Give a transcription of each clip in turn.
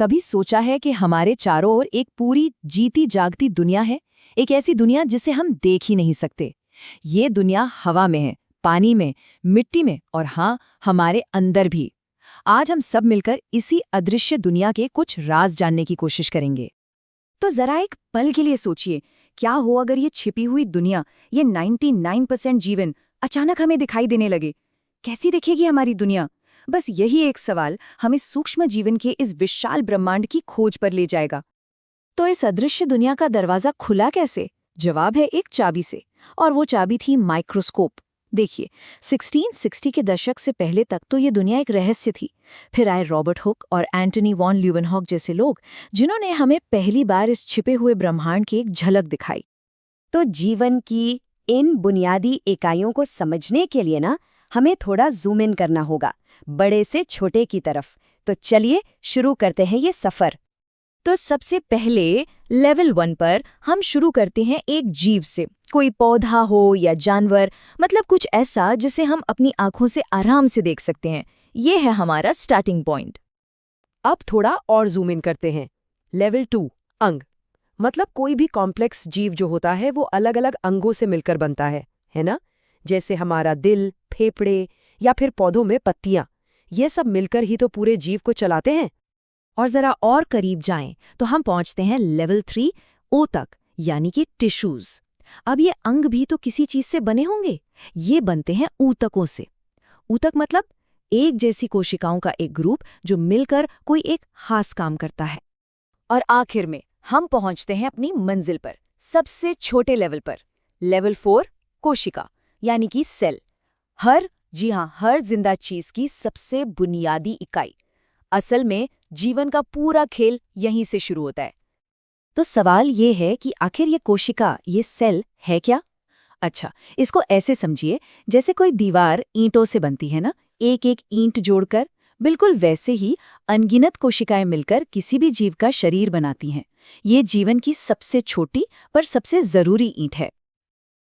कभी सोचा है कि हमारे चारों ओर एक पूरी जीती जागती दुनिया है, एक ऐसी दुनिया जिसे हम देख ही नहीं सकते। ये दुनिया हवा में है, पानी में, मिट्टी में और हाँ, हमारे अंदर भी। आज हम सब मिलकर इसी अदृश्य दुनिया के कुछ राज जानने की कोशिश करेंगे। तो जरा एक पल के लिए सोचिए, क्या हो अगर ये छिपी हुई दुनिया, ये 99% जीवन अचानक हमें दिखाई देने लगे। कैसी दिखेगी हमारी दुनिया? बस यही एक सवाल हमें सूक्ष्म जीवन के इस विशाल ब्रह्मांड की खोज पर ले जाएगा। तो इस अदृश्य दुनिया का दरवाजा खुला कैसे? जवाब है एक चाबी से, और वो चाबी थी माइक्रोस्कोप। देखिए, 1660 के दशक से पहले तक तो ये दुनिया एक रहस्य थी। फिर आए रॉबर्ट हुक और एंटनी वॉन ल्यूवेनहॉक जैसे लोग, जिन्होंने हमें पहली बार इस छिपे हुए ब्रह्मांड की एक झलक दिखाई। तो जीवन की इन बुनियादी इकाइयों को समझने के लिए ना हमें थोड़ा जूम इन करना होगा, बड़े से छोटे की तरफ। तो चलिए शुरू करते हैं ये सफर। तो सबसे पहले लेवल 1 पर हम शुरू करते हैं एक जीव से। कोई पौधा हो या जानवर, मतलब कुछ ऐसा जिसे हम अपनी आंखों से आराम से देख सकते हैं। ये है हमारा स्टार्टिंग पॉइंट। अब थोड़ा और जूम इन करते हैं। लेवल 2 अंग, मतलब कोई भी कॉम्प्लेक्स जीव जो होता है वो अलग अलग अंगों से मिलकर बनता है ना? जैसे हमारा दिल, फेफड़े या फिर पौधों में पत्तियां। ये सब मिलकर ही तो पूरे जीव को चलाते हैं। और जरा और करीब जाएं तो हम पहुंचते हैं लेवल 3 ओ तक, यानी कि टिश्यूज। अब ये अंग भी तो किसी चीज से बने होंगे। ये बनते हैं ऊतकों से। ऊतक मतलब एक जैसी कोशिकाओं का एक ग्रुप जो मिलकर कोई एक खास काम करता है। और आखिर में हम पहुंचते हैं अपनी मंजिल पर, सबसे छोटे लेवल पर, लेवल 4 कोशिका, यानी कि सेल। हर जिंदा चीज की सबसे बुनियादी इकाई। असल में जीवन का पूरा खेल यहीं से शुरू होता है। तो सवाल ये है कि आखिर ये कोशिका, ये सेल है क्या? अच्छा, इसको ऐसे समझिए जैसे कोई दीवार ईंटों से बनती है ना, एक एक ईंट जोड़कर। बिल्कुल वैसे ही अनगिनत कोशिकाएं मिलकर किसी भी जीव का शरीर बनाती हैं। ये जीवन की सबसे छोटी पर सबसे जरूरी ईंट है।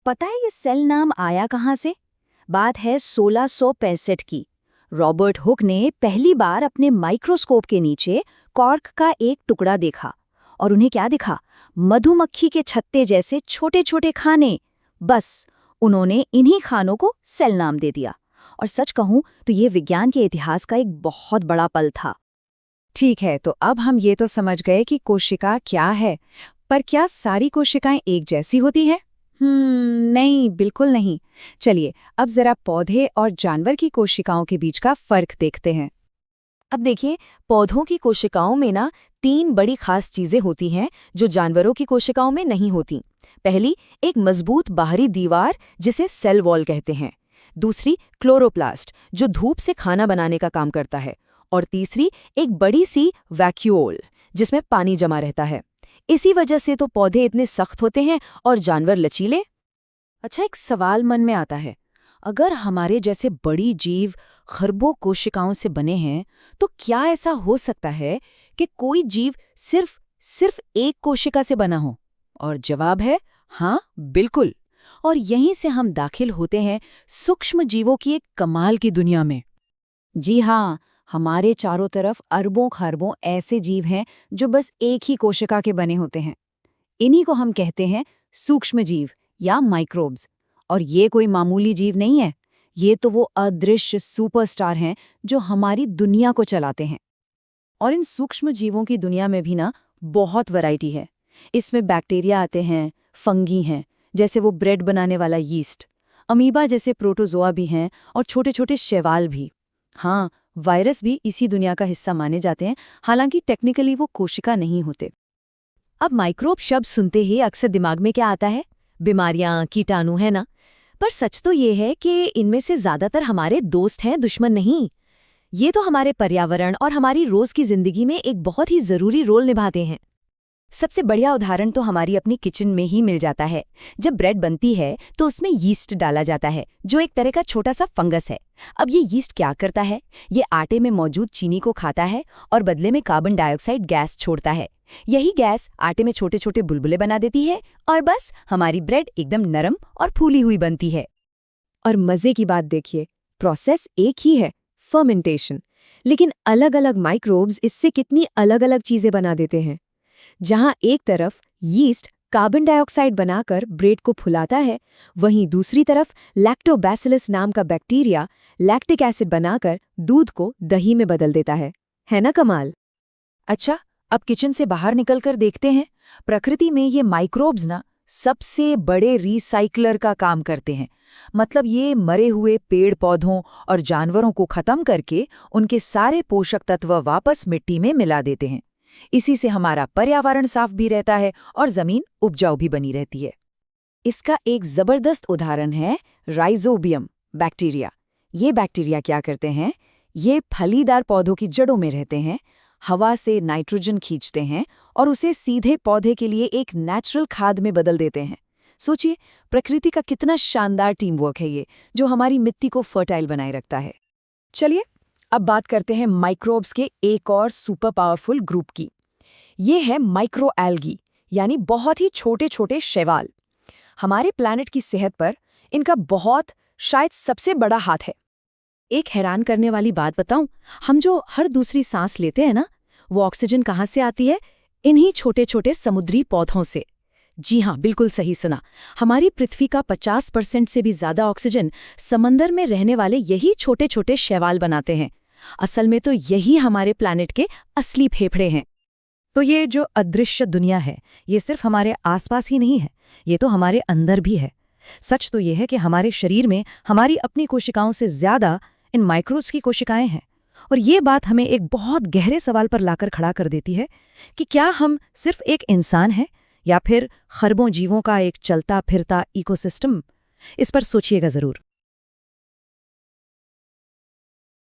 पता है ये सेल नाम आया कहाँ से? बात है 1665 की। रॉबर्ट हुक ने पहली बार अपने माइक्रोस्कोप के नीचे कॉर्क का एक टुकड़ा देखा और उन्हें क्या दिखा? मधुमक्खी के छत्ते जैसे छोटे छोटे खाने। बस उन्होंने इन्हीं खानों को सेल नाम दे दिया। और सच कहूं तो ये विज्ञान के इतिहास का एक बहुत बड़ा पल था। ठीक है, तो अब हम ये तो समझ गए कि कोशिका क्या है, पर क्या सारी कोशिकाएं एक जैसी होती हैं? नहीं, बिल्कुल नहीं। चलिए अब जरा पौधे और जानवर की कोशिकाओं के बीच का फर्क देखते हैं। अब देखिए, पौधों की कोशिकाओं में ना 3 बड़ी खास चीजें होती हैं जो जानवरों की कोशिकाओं में नहीं होती। पहली, एक मजबूत बाहरी दीवार जिसे सेल वॉल कहते हैं। दूसरी, क्लोरोप्लास्ट जो धूप से खाना बनाने का काम करता है। और तीसरी, एक बड़ी सी वैक्यूओल जिसमें पानी जमा रहता है। इसी वजह से तो पौधे इतने सख्त होते हैं और जानवर लचीले। अच्छा, एक सवाल मन में आता है, अगर हमारे जैसे बड़ी जीव खरबों कोशिकाओं से बने हैं, तो क्या ऐसा हो सकता है कि कोई जीव सिर्फ एक कोशिका से बना हो? और जवाब है हाँ, बिल्कुल। और यहीं से हम दाखिल होते हैं सूक्ष्म जीवों की एक कमाल की दुनिया में। जी हाँ, हमारे चारों तरफ अरबों खरबों ऐसे जीव हैं जो बस एक ही कोशिका के बने होते हैं। इन्हीं को हम कहते हैं सूक्ष्म जीव या माइक्रोब्स। और ये कोई मामूली जीव नहीं है, ये तो वो अदृश्य सुपरस्टार हैं जो हमारी दुनिया को चलाते हैं। और इन सूक्ष्म जीवों की दुनिया में भी ना बहुत वैरायटी है। इसमें बैक्टीरिया आते हैं, फंगी हैं जैसे वो ब्रेड बनाने वाला यीस्ट, अमीबा जैसे प्रोटोजोआ भी हैं, और छोटे छोटे शैवाल भी। हाँ, वायरस भी इसी दुनिया का हिस्सा माने जाते हैं, हालांकि टेक्निकली वो कोशिका नहीं होते। अब माइक्रोब शब्द सुनते ही अक्सर दिमाग में क्या आता है? बीमारियां, कीटाणु, है ना? पर सच तो ये है कि इनमें से ज्यादातर हमारे दोस्त हैं, दुश्मन नहीं। ये तो हमारे पर्यावरण और हमारी रोज की जिंदगी में एक बहुत ही जरूरी रोल निभाते हैं। सबसे बढ़िया उदाहरण तो हमारी अपनी किचन में ही मिल जाता है। जब ब्रेड बनती है तो उसमें यीस्ट डाला जाता है, जो एक तरह का छोटा सा फंगस है। अब ये यीस्ट क्या करता है? ये आटे में मौजूद चीनी को खाता है और बदले में कार्बन डाइऑक्साइड गैस छोड़ता है। यही गैस आटे में छोटे छोटे बुलबुले बना देती है और बस हमारी ब्रेड एकदम नरम और फूली हुई बनती है। और मजे की बात देखिए, प्रोसेस एक ही है, फर्मेंटेशन। लेकिन अलग-अलग माइक्रोब्स इससे कितनी अलग-अलग चीजें बना देते हैं। जहां एक तरफ यीस्ट कार्बन डाइऑक्साइड बनाकर ब्रेड को फुलाता है, वहीं दूसरी तरफ लैक्टोबैसिलस नाम का बैक्टीरिया लैक्टिक एसिड बनाकर दूध को दही में बदल देता है ना कमाल? अच्छा, अब किचन से बाहर निकलकर देखते हैं। प्रकृति में ये माइक्रोब्स ना सबसे बड़े रिसाइक्लर का काम करते हैं। मतलब ये मरे हुए पेड़ पौधों और जानवरों को खत्म करके उनके सारे पोषक तत्व वापस मिट्टी में मिला देते हैं। इसी से हमारा पर्यावरण साफ भी रहता है और जमीन उपजाऊ भी बनी रहती है। इसका एक जबरदस्त उदाहरण है राइजोबियम बैक्टीरिया। ये बैक्टीरिया क्या करते हैं? ये फलीदार पौधों की जड़ों में रहते हैं, हवा से नाइट्रोजन खींचते हैं और उसे सीधे पौधे के लिए एक नेचुरल खाद में बदल देते हैं। सोचिए, प्रकृति का कितना शानदार टीम वर्क है ये, जो हमारी मिट्टी को फर्टाइल बनाए रखता है। चलिए अब बात करते हैं माइक्रोब्स के एक और सुपर पावरफुल ग्रुप की। ये है माइक्रो एल्गी, यानी बहुत ही छोटे छोटे शैवाल। हमारे प्लैनेट की सेहत पर इनका बहुत, शायद सबसे बड़ा हाथ है। एक हैरान करने वाली बात बताऊं, हम जो हर दूसरी सांस लेते हैं ना, वो ऑक्सीजन कहाँ से आती है? इन्हीं छोटे छोटे समुद्री पौधों से। जी हाँ, बिल्कुल सही सुना। हमारी पृथ्वी का 50% से भी ज्यादा ऑक्सीजन समंदर में रहने वाले यही छोटे छोटे शैवाल बनाते हैं। असल में तो यही हमारे प्लैनेट के असली फेफड़े हैं। तो ये जो अदृश्य दुनिया है, ये सिर्फ हमारे आसपास ही नहीं है, ये तो हमारे अंदर भी है। सच तो ये है कि हमारे शरीर में हमारी अपनी कोशिकाओं से ज्यादा इन माइक्रोब्स की कोशिकाएं हैं। और ये बात हमें एक बहुत गहरे सवाल पर लाकर खड़ा कर देती है कि क्या हम सिर्फ एक इंसान हैं या फिर खरबों जीवों का एक चलता फिरता इकोसिस्टम? इस पर सोचिएगा जरूर।